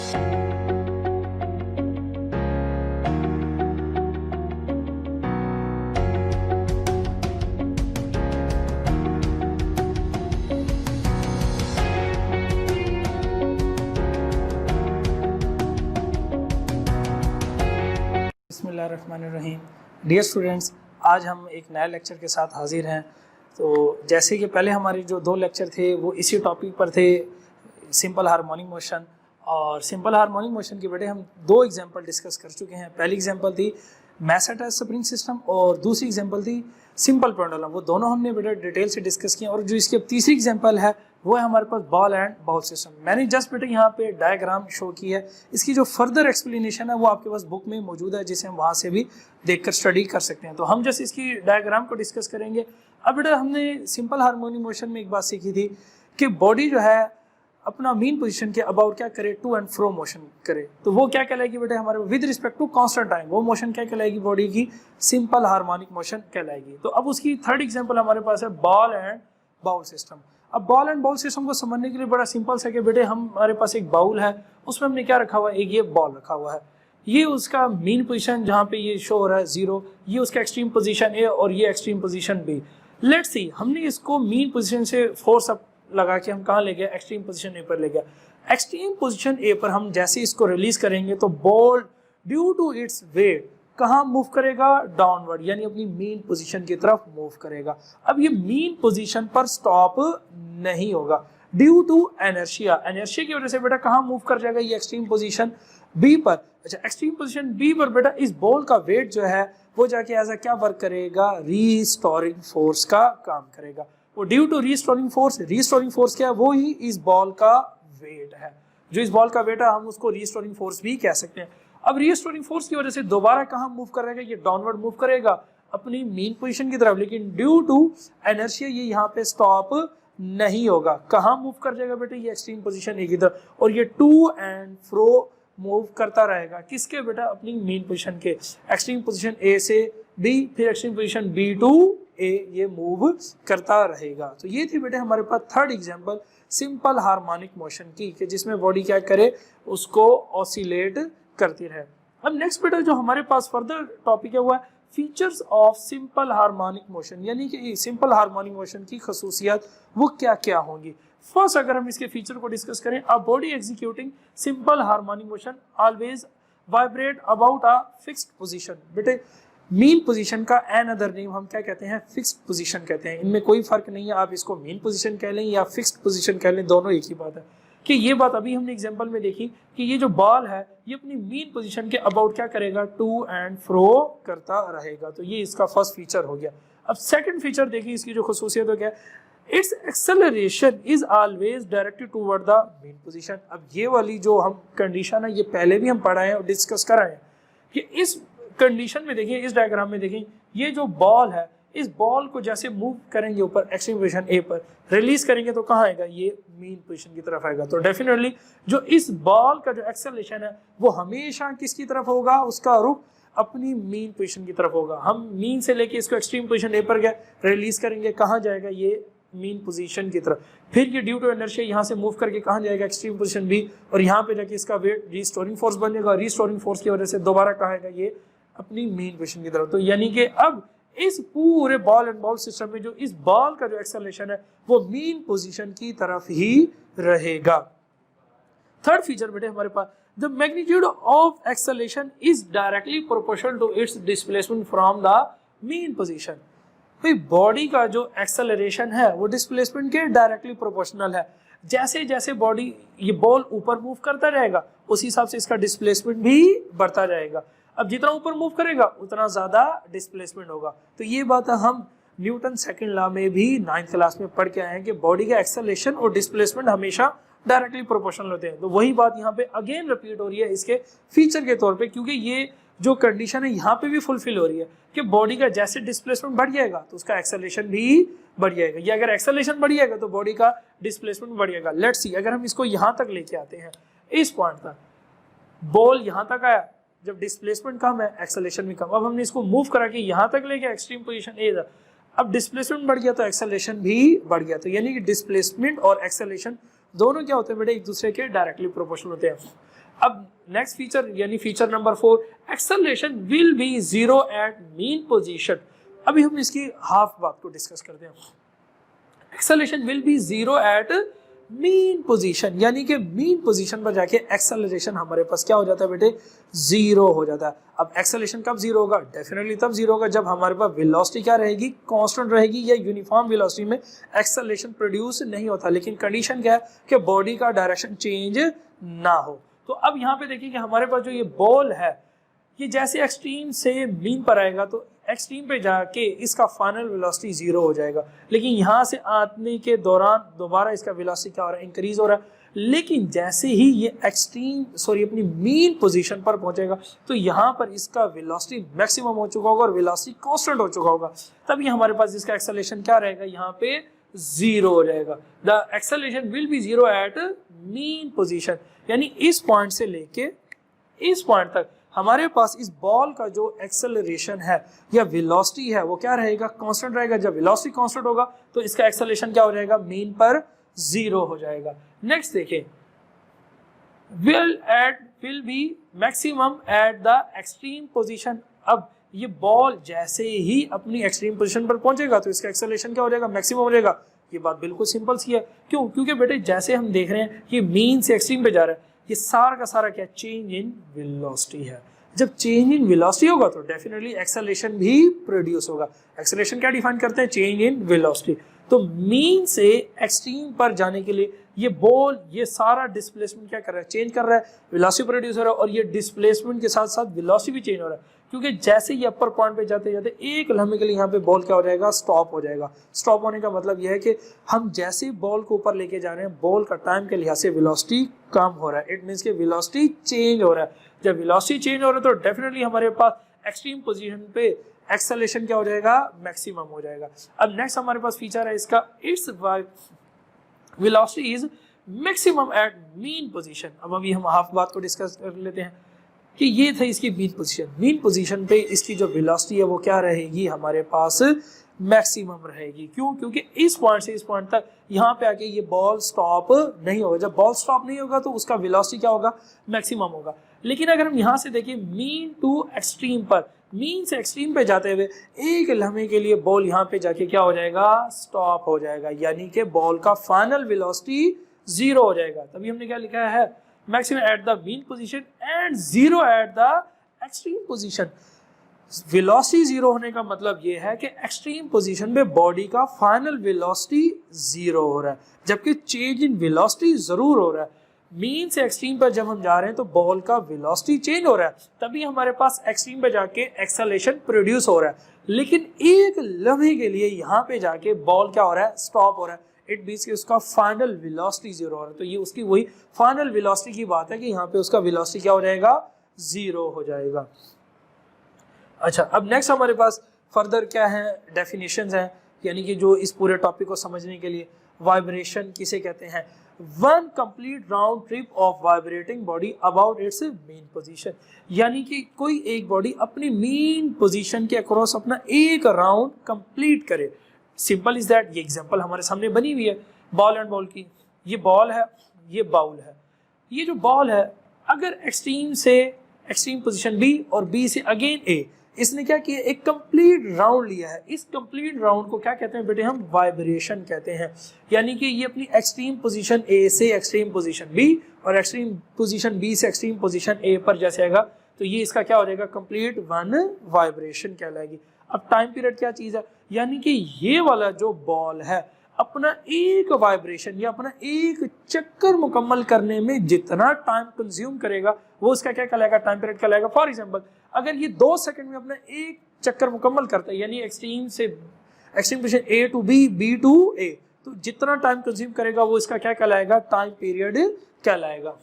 बिस्मिल्लाहिर्रहमानिर्रहीम। Dear students, आज हम एक नए लेक्चर के साथ हाजिर हैं। तो जैसे कि पहले हमारे जो 2 लेक्चर थे वो इसी टॉपिक पर थे, सिंपल हार्मोनिक मोशन। और सिंपल हार्मोनिक मोशन के बेटे हम 2 एग्जांपल डिस्कस कर चुके हैं। पहली एग्जांपल थी मैसेटर स्प्रिंग सिस्टम और दूसरी एग्जांपल थी सिंपल पेंडुलम। वो दोनों हमने बेटा डिटेल से डिस्कस किए। और जो इसकी अब तीसरी एग्जांपल है वो है हमारे पास बॉल एंड बाउल सिस्टम। मैंने जस्ट बेटे यहाँ पे डायग्राम शो की है। इसकी जो फर्दर एक्सप्लेनेशन है वो आपके पास बुक में मौजूद है, जिसे हम वहाँ से भी देखकर स्टडी कर सकते हैं। तो हम जस्ट इसकी डायग्राम को डिस्कस करेंगे। अब बेटा हमने सिंपल हार्मोनिक मोशन में एक बात सीखी थी कि बॉडी जो है अपना मीन पोजीशन के अबाउट क्या करे, टू एंड फ्रो मोशन करे। तो वो क्या कहलाएगी बेटे हमारे with respect to constant time, वो मोशन क्या कहलाएगी बॉडी की, सिंपल हार्मोनिक मोशन कहलाएगी। तो अब उसकी थर्ड एग्जांपल हमारे पास है बॉल एंड बाउल सिस्टम। अब बॉल एंड बाउल सिस्टम को समझने के लिए बड़ा सिंपल सा कि बेटे हमारे पास एक बाउल है, उसमें हमने क्या रखा हुआ है, एक ये बॉल रखा हुआ है। ये उसका मीन पोजीशन जहाँ पे ये शो हो रहा है 0, ये उसका एक्सट्रीम पोजीशन ए और ये extreme position B. Let's see, हमने इसको मीन पोजीशन से फोर्स अप लगा के हम कहाँ ले गए, एक्सट्रीम पोजीशन ए पर ले गया। एक्सट्रीम पोजीशन ए पर हम जैसे इसको रिलीज करेंगे तो ball due to its weight कहाँ मूव करेगा, डाउनवर्ड, यानी अपनी मीन पोजीशन की तरफ मूव करेगा। अब ये मीन पोजीशन पर स्टॉप नहीं होगा ड्यू टू इनर्शिया। इनर्शिया की वजह से बेटा कहाँ मूव कर जाएगा, ये एक्सट्रीम पोजीशन बी पर। अच्छा, एक्सट्रीम पोजीशन बी पर बेटा इस बॉल का वेट जो है वो जाके ऐसा क्या वर्क करेगा, रीस्टोरिंग फोर्स का काम करेगा। वो ड्यू टू रीस्टोरिंग फोर्स क्या है, वो ही इस बॉल का वेट है। जो इस बॉल का वेट है हम उसको रीस्टोरिंग फोर्स भी कह सकते हैं। अब रीस्टोरिंग फोर्स की वजह से दोबारा कहाँ मूव करेगा, ये डाउनवर्ड मूव करेगा अपनी मीन पोजीशन की तरफ, लेकिन ड्यू टू इनर्शिया ये यहाँ पे स्टॉप नहीं होगा। कहाँ मूव कर जाएगा बेटे, ये एक्सट्रीम पोजीशन ए की तरफ, और ये टू एंड फ्रो मूव करता रहेगा। किसके बेटा, अपनी मीन पोजीशन के, एक्सट्रीम पोजीशन ए से बी, फिर extreme position B to A, ये मूव करता रहेगा। तो ये थी बेटे हमारे पास third example simple harmonic motion की, कि जिसमें बॉडी क्या करे, उसको ऑसिलेट करती रहे। अब नेक्स्ट बेटा जो हमारे पास फर्दर टॉपिक है वो है features of simple harmonic motion, यानी कि सिंपल हार्मोनिक मोशन की खसूसियात वो क्या क्या होंगी। फर्स्ट अगर हम इसके फीचर को डिस्कस करें, a body executing simple harmonic motion always vibrate about a fixed position. बेटे मीन पोजीशन का एन अदर नेम हम क्या कहते हैं, फिक्स्ड पोजीशन कहते हैं। इनमें कोई फर्क नहीं है, आप इसको मीन पोजीशन कह लें या फिक्स्ड पोजीशन कह लें, दोनों एक ही बात है। कि ये बात अभी हमने एग्जांपल में देखी कि ये जो बॉल है ये अपनी मीन पोजीशन के अबाउट क्या करेगा, टू एंड फ्रो करता रहेगा। तो ये इसका फर्स्ट फीचर हो गया। अब सेकंड फीचर देखिए, इसकी जो खसूसियत हो गया, it's acceleration is always directed toward the mean position. अब ये वाली जो हम कंडीशन है ये पहले भी हम पढ़ाए हैं और डिस्कस कराए हैं कि इस कंडीशन में देखिए, इस डायग्राम में देखिए, ये जो बॉल है इस बॉल को जैसे मूव करेंगे ऊपर एक्सट्रीम पोजीशन ए पर, रिलीज करेंगे तो कहाँ आएगा, ये मीन पोजीशन की तरफ आएगा। तो डेफिनेटली जो इस बॉल का जो एक्सेलरेशन है वो हमेशा किसकी तरफ होगा, उसका रुख अपनी मीन पोजीशन की तरफ होगा। हम मीन से लेके इसको एक्सट्रीम पोजीशन ए पर गए, रिलीज करेंगे, कहाँ जाएगा, ये मीन पोजीशन की तरफ। फिर ये ड्यू टू इनर्शिया यहाँ से मूव करके कहाँ जाएगा, एक्सट्रीम पोजीशन बी, और यहाँ पे जाके इसका वेट रीस्टोरिंग फोर्स बनेगा। रीस्टोरिंग फोर्स की वजह से दोबारा कहाँ आएगा, ये अपनी मीन पोजीशन की तरफ। तो यानी कि अब इस पूरे बॉल एंड बाउल सिस्टम में जो इस बॉल का जो एक्सेलरेशन है वो मीन पोजीशन की तरफ ही रहेगा। थर्ड फीचर बेटे हमारे पास, the magnitude of acceleration is directly proportional to its displacement from the mean position. भाई बॉडी का जो एक्सेलरेशन है वो डिस्प्लेसमेंट के डायरेक्टली प्रोपोर्शनल है। जैसे जैसे बॉडी ये बॉल ऊपर मूव करता रहेगा उस हिसाब से इसका डिस्प्लेसमेंट भी बढ़ता जाएगा। अब जितना ऊपर मूव करेगा उतना ज्यादा डिस्प्लेसमेंट होगा। तो ये बात हम न्यूटन सेकंड लॉ में भी 9th क्लास में पढ़ के आए हैं कि बॉडी का एक्सेलरेशन और डिस्प्लेसमेंट हमेशा डायरेक्टली प्रोपोर्शनल होते हैं। तो वही बात यहाँ पे अगेन रिपीट हो रही है इसके फीचर के तौर पे, क्योंकि ये जो कंडीशन है यहाँ पे भी फुलफिल हो रही है कि बॉडी का जैसे डिस्प्लेसमेंट बढ़ जाएगा तो उसका एक्सेलरेशन भी बढ़ जाएगा, या अगर एक्सेलरेशन बढ़ जाएगा तो बॉडी का डिस्प्लेसमेंट बढ़ जाएगा। लेट्स सी, अगर हम इसको यहाँ तक लेके आते हैं, इस पॉइंट तक बॉल यहाँ तक आया, जब डिस्प्लेसमेंट कम है एक्सेलरेशन भी कम। अब हमने इसको मूव करा के यहाँ तक ले गया एक्सट्रीम पोजीशन ए अब डिस्प्लेसमेंट बढ़ गया तो एक्सेलरेशन भी बढ़ गया। तो यानी कि डिस्प्लेसमेंट और एक्सेलरेशन दोनों क्या होते हैं बेटे, एक दूसरे के डायरेक्टली प्रोपोर्शनल होते हैं। अब नेक्स्ट फीचर यानी feature number 4, acceleration will be zero at mean position. अभी हम इसकी हाफ बात को डिस्कस करते हैं। Acceleration will be zero at mean position, यानी कि मीन पोजीशन पर जाके एक्सेलरेशन हमारे पास क्या हो जाता है बेटे, जीरो हो जाता है। अब एक्सेलरेशन कब जीरो होगा, डेफिनेटली तब जीरो होगा जब हमारे पास वेलोसिटी क्या रहेगी, कांस्टेंट रहेगी, या यूनिफॉर्म वेलोसिटी में एक्सेलरेशन प्रोड्यूस नहीं होता। लेकिन कंडीशन क्या है कि बॉडी का डायरेक्शन चेंज ना हो। तो अब यहाँ पे देखिए कि हमारे पास जो ये बॉल है, ये जैसे एक्सट्रीम से मीन पर आएगा तो एक्सट्रीम पे जाके इसका फाइनल वेलोसिटी जीरो हो जाएगा। लेकिन यहाँ से आने के दौरान दोबारा इसका वेलोसिटी क्या हो रहा है, इंक्रीज हो रहा है। लेकिन जैसे ही ये अपनी मीन पोजीशन पर पहुंचेगा तो यहाँ पर इसका वेलोसिटी मैक्सिमम हो चुका होगा और वेलोसिटी कांस्टेंट हो चुका होगा। तभी हमारे पास इसका एक्सेलरेशन क्या रहेगा, यहाँ पे जीरो हो जाएगा। The acceleration will be zero at mean position, यानी इस पॉइंट से लेके इस पॉइंट तक हमारे पास इस बॉल का जो एक्सेलरेशन है या वेलोसिटी है वो क्या रहेगा, कांस्टेंट रहेगा। जब वेलोसिटी कांस्टेंट होगा तो इसका एक्सेलरेशन क्या हो जाएगा, मीन पर जीरो हो जाएगा। नेक्स्ट देखें, will be maximum at the extreme position. अब ये बॉल जैसे ही अपनी एक्सट्रीम पोजीशन पर पहुंचेगा तो इसका एक्सेलरेशन क्या हो जाएगा, मैक्सिमम हो जाएगा। ये बात बिल्कुल सिंपल सी है। क्यों, क्योंकि बेटे जैसे हम देख रहे हैं कि मीन से एक्सट्रीम पे जा रहा है, ये सारा का सारा क्या, चेंज इन वेलोसिटी है। जब चेंज इन वेलोसिटी होगा तो डेफिनेटली एक्सेलरेशन भी प्रोड्यूस होगा। एक्सेलरेशन क्या डिफाइन करते हैं, चेंज इन वेलोसिटी। तो मीन से एक्सट्रीम पर जाने के लिए ये बॉल ये सारा डिस्प्लेसमेंट क्या कर रहा है, चेंज कर रहा है, वेलोसिटी प्रोड्यूस हो रहा है, और ये डिस्प्लेसमेंट के साथ साथ वेलोसिटी भी चेंज हो रहा है। क्योंकि जैसे ही अपर पॉइंट पे जाते जाते एक लम्हे के लिए यहाँ पे बॉल क्या हो जाएगा, स्टॉप हो जाएगा। स्टॉप होने का मतलब यह है कि हम जैसे बॉल को ऊपर लेके जा रहे हैं, बॉल का टाइम के लिहाज से वेलोसिटी कम हो रहा है। इट मीन्स कि वेलोसिटी चेंज हो रहा है। जब वेलोसिटी चेंज हो रहा है तो डेफिनेटली हमारे पास एक्सट्रीम पोजीशन पे एक्सेलरेशन क्या हो जाएगा, मैक्सिमम हो जाएगा। अब नेक्स्ट हमारे पास फीचर है इसका, its velocity is maximum at mean position. अब अभी हम हाफ बात को डिस्कस कर लेते हैं कि ये था इसकी मीन पोजीशन। मीन पोजीशन पे इसकी जो वेलोसिटी है वो क्या रहेगी, हमारे पास मैक्सिमम रहेगी। क्यों, क्योंकि इस पॉइंट से इस पॉइंट तक यहाँ पे आके ये बॉल स्टॉप नहीं होगा। जब बॉल स्टॉप नहीं होगा तो उसका वेलोसिटी क्या होगा, मैक्सिमम होगा। लेकिन अगर हम यहाँ से देखिए मीन टू एक्सट्रीम पर, मीन से एक्सट्रीम पे जाते हुए एक लम्हे के लिए बॉल यहाँ पे जाके क्या हो जाएगा, स्टॉप हो जाएगा। यानी कि बॉल का फाइनल वेलोसिटी जीरो हो जाएगा। तभी हमने क्या लिखा है, maximum at the mean position and zero at the extreme position. Velocity zero होने का मतलब ये है कि एक्सट्रीम पोजीशन में बॉडी का फाइनल वेलोसिटी जीरो हो रहा है, जबकि चेंज इन वेलोसिटी जरूर हो रहा है। मीन से एक्सट्रीम पर जब हम जा रहे हैं तो बॉल का वेलोसिटी चेंज हो रहा है, तभी हमारे पास एक्सट्रीम पे जाके एक्सेलरेशन प्रोड्यूस हो रहा है। लेकिन एक लम्हे के लिए यहाँ पे जाके बॉल क्या हो रहा है, स्टॉप हो रहा है। इट मीन्स कि उसका फाइनल वेलोसिटी जीरो हो रहा है। तो ये उसकी वही फाइनल वेलोसिटी की बात है कि यहाँ पे उसका वेलोसिटी क्या हो जाएगा, जीरो हो जाएगा। अच्छा, अब नेक्स्ट हमारे पास फर्दर क्या है, डेफिनेशंस हैं, यानी कि जो इस पूरे टॉपिक को समझने के लिए वाइब्रेशन किसे कहते हैं, one complete round trip of vibrating body about it's main position. यानी कि कोई एक बॉडी अपनी मेन पोजीशन के अक्रॉस अपना एक राउंड कंप्लीट करे। Simple is that. ये एग्जांपल हमारे सामने बनी हुई है बॉल एंड बॉल की। ये बॉल है, ये बाउल है। ये जो बॉल है, अगर एक्सट्रीम से एक्सट्रीम पोजीशन बी और बी से अगेन ए, इसने क्या किया, एक कंप्लीट राउंड लिया है। इस कंप्लीट राउंड को क्या कहते हैं बेटे, हम वाइब्रेशन कहते हैं। यानी कि ये अपनी एक्सट्रीम पोजीशन ए से एक्सट्रीम पोजीशन बी और एक्सट्रीम पोजीशन बी से एक्सट्रीम पोजीशन ए पर जैसे आएगा तो ये इसका क्या हो जाएगा, कंप्लीट वन वाइब्रेशन कहलाएगी। अब टाइम पीरियड क्या चीज है, यानी कि ये वाला जो बॉल है अपना एक वाइब्रेशन या अपना एक चक्कर मुकम्मल करने में जितना टाइम कंज्यूम करेगा वो उसका क्या कहलाएगा, टाइम पीरियड कहलाएगा। फॉर एग्जांपल, अगर ये 2 सेकंड में अपना एक चक्कर मुकम्मल करता है, यानी extreme position A to B, B to A, तो जितना टाइम कंज्यूम करेगा वो इसका क्या कहलाएगा, टाइम पीरियड कहलाएगा।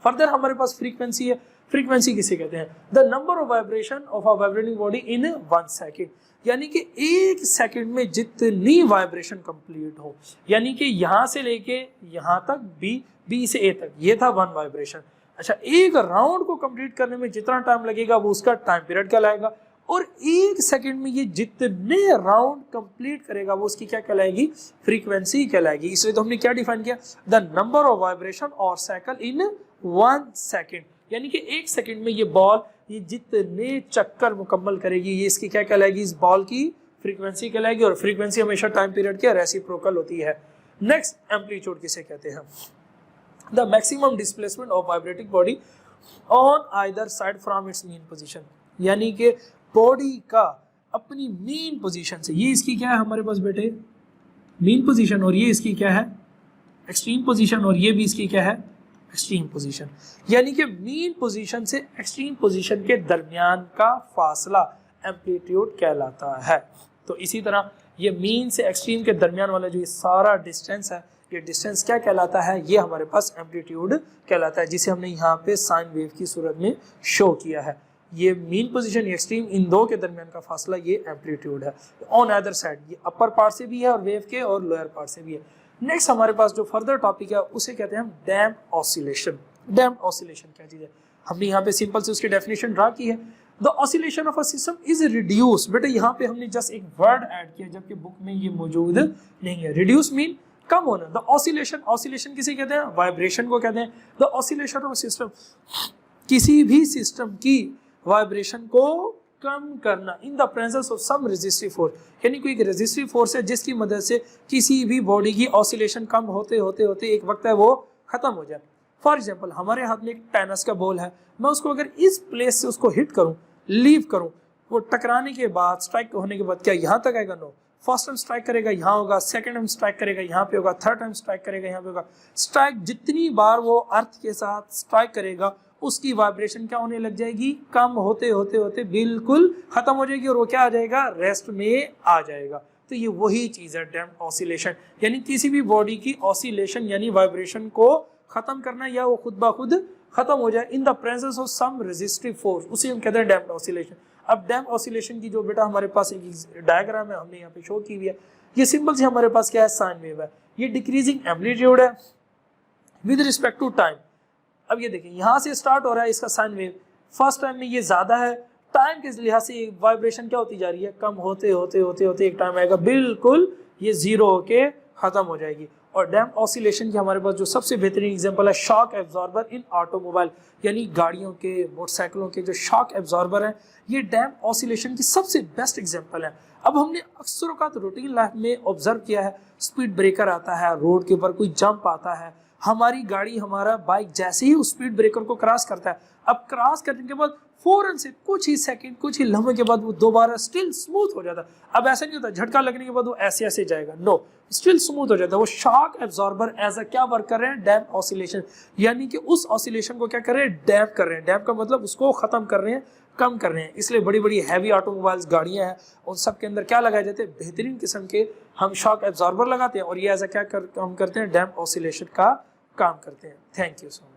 फर्दर हमारे पास फ्रीक्वेंसी है। फ्रीक्वेंसी किसे कहते हैं, the number of vibration of a vibrating body in 1 second. यानी कि 1 सेकंड में जितनी वाइब्रेशन कंप्लीट हो, यानी कि यहां से लेके यहां तक बी से ए तक, ये था 1 वाइब्रेशन। अच्छा, एक राउंड को कंप्लीट करने में जितना टाइम लगेगा वो उसका टाइम पीरियड कहलाएगा। और 1 सेकंड में ये जितने राउंड कंप्लीट करेगा वो उसकी क्या कहलाएगी, फ्रीक्वेंसी कहलाएगी। इसलिए तो हमने क्या डिफाइन किया, द नंबर ऑफ वाइब्रेशन और साइकिल इन 1 सेकंड, यानी कि 1 सेकंड में ये बॉल ये जितने चक्कर मुकम्मल करेगी ये इसकी क्या कहलाएगी, इस बॉल की फ्रीक्वेंसी कहलाएगी। और फ्रीक्वेंसी हमेशा टाइम पीरियड के रेसिप्रोकल होती है। नेक्स्ट एम्पलीट्यूड किसे कहते हैं, the maximum displacement of vibrating body on either side from its mean position, यानी कि बॉडी का अपनी मीन पोजीशन से, ये इसकी क्या है हमारे पास बेटे मीन पोजीशन, और ये इसकी क्या है एक्सट्रीम पोजीशन, और ये भी इसकी क्या है एक्सट्रीम पोजीशन, यानी कि मीन पोजीशन से एक्सट्रीम पोजीशन के दरमियान का फासला एम्पलीट्यूड कहलाता है। तो इसी तरह ये मीन से एक्सट्रीम के दरमियान वाला जो ये सारा डिस्टेंस है, ये डिस्टेंस क्या कहलाता है, ये हमारे पास एम्पलीट्यूड कहलाता है, जिसे हमने यहाँ पे साइन वेव की सूरत में शो किया है। ये मीन पोजीशन एक्सट्रीम इन दो के दरमियान का फासला ये एम्पलीट्यूड है ऑन अदर साइड, ये अपर पार्ट से भी है और वेव के और लोअर पार्ट से भी है। नेक्स्ट हमारे पास जो फर्दर टॉपिक है उसे कहते हैं हम डैम्प्ड ऑसिलेशन। डैम्प्ड ऑसिलेशन क्या चीज है, हमने यहाँ पे सिंपल से उसकी डेफिनेशन ड्रा की है, the oscillation of a system is reduce. बेटा यहाँ पे हमने जस्ट एक वर्ड ऐड किया जबकि बुक में ये मौजूद नहीं है। रिड्यूस मीन कम होना। द ऑसिलेशन, ऑसिलेशन किसे कहते हैं, वाइब्रेशन को कहते हैं। द ऑसिलेशन ऑफ सिस्टम, किसी भी सिस्टम की वाइब्रेशन को कम करना in the presence of some resistive force, यानी कोई रेजिस्टिव फोर्स है जिसकी मदद से किसी भी बॉडी की ऑसिलेशन कम होते होते होते एक वक्त है वो खत्म हो जाए। फॉर एग्जाम्पल हमारे हाथ में एक टेनिस का बॉल है, मैं उसको अगर इस प्लेस से उसको हिट करूं, लीव करूं, वो टकराने के बाद स्ट्राइक होने के बाद क्या यहाँ तक आएगा, नो। फर्स्ट टाइम स्ट्राइक करेगा यहाँ होगा, सेकंड टाइम स्ट्राइक करेगा यहाँ पे होगा, थर्ड टाइम स्ट्राइक करेगा यहाँ पे होगा। स्ट्राइक जितनी बार वो अर्थ के साथ स्ट्राइक करेगा उसकी वाइब्रेशन क्या होने लग जाएगी, कम होते होते होते बिल्कुल खत्म हो जाएगी और वो क्या आ जाएगा, रेस्ट में आ जाएगा। तो ये वही चीज है डैम्प्ड ऑसिलेशन, यानी किसी भी बॉडी की ऑसिलेशन यानी वाइब्रेशन को खत्म करना या वो खुद ब खुद खत्म हो जाए in the presence of some resistive force, उसे हम कहते हैं डैम्प्ड ऑसिलेशन। अब डैम्प्ड ऑसिलेशन की जो बेटा हमारे पास एक डायग्राम है हमने यहाँ पे शो की हुई है, ये सिंपल से हमारे पास क्या है, साइन वेव है। ये डिक्रीजिंग एम्पलीट्यूड है विद रिस्पेक्ट टू टाइम। अब ये देखिए यहाँ से स्टार्ट हो रहा है इसका साइन वेव, फर्स्ट टाइम में ये ज्यादा है, टाइम के लिहाज से वाइब्रेशन क्या होती जा रही है, कम होते होते होते होते एक टाइम आएगा बिल्कुल ये जीरो होके खत्म हो जाएगी। और डैम्प्ड ऑसिलेशन की हमारे पास जो सबसे बेहतरीन एग्जांपल है शॉक एब्जॉर्बर इन ऑटोमोबाइल, यानी गाड़ियों के मोटरसाइकिलों के जो शॉक एब्जॉर्बर हैं, ये डैम्प्ड ऑसिलेशन की सबसे बेस्ट एग्जांपल है। अब हमने अक्सर औक़ात रूटीन लाइफ में ऑब्जर्व किया है, स्पीड ब्रेकर आता है, रोड के ऊपर कोई जंप आता है, हमारी गाड़ी हमारा बाइक जैसे ही उस स्पीड ब्रेकर को क्रॉस करता है, अब क्रॉस करने के बाद फौरन से कुछ ही सेकंड कुछ ही लम्हे के बाद वो दोबारा स्टिल स्मूथ हो जाता है। अब ऐसा नहीं होता झटका लगने के बाद वो ऐसे ऐसे जाएगा, नो, स्टिल स्मूथ हो जाता है। वो शॉक एब्जॉर्बर एज अ क्या वर्क कर रहे हैं, डैम्प्ड ऑसिलेशन, यानी कि उस ऑसिलेशन को क्या कर रहे हैं, डैम्प कर रहे हैं। डैम्प का मतलब उसको खत्म कर रहे हैं, कम कर रहे हैं। इसलिए बड़ी बड़ी हैवी ऑटोमोबाइल्स गाड़ियां हैं उन सब के अंदर क्या लगाए जाते हैं, बेहतरीन किस्म के हम शॉक एब्जॉर्बर लगाते हैं और ये ऐसा क्या काम करते हैं, डैम्प्ड ऑसिलेशन का काम करते हैं। Thank you so much.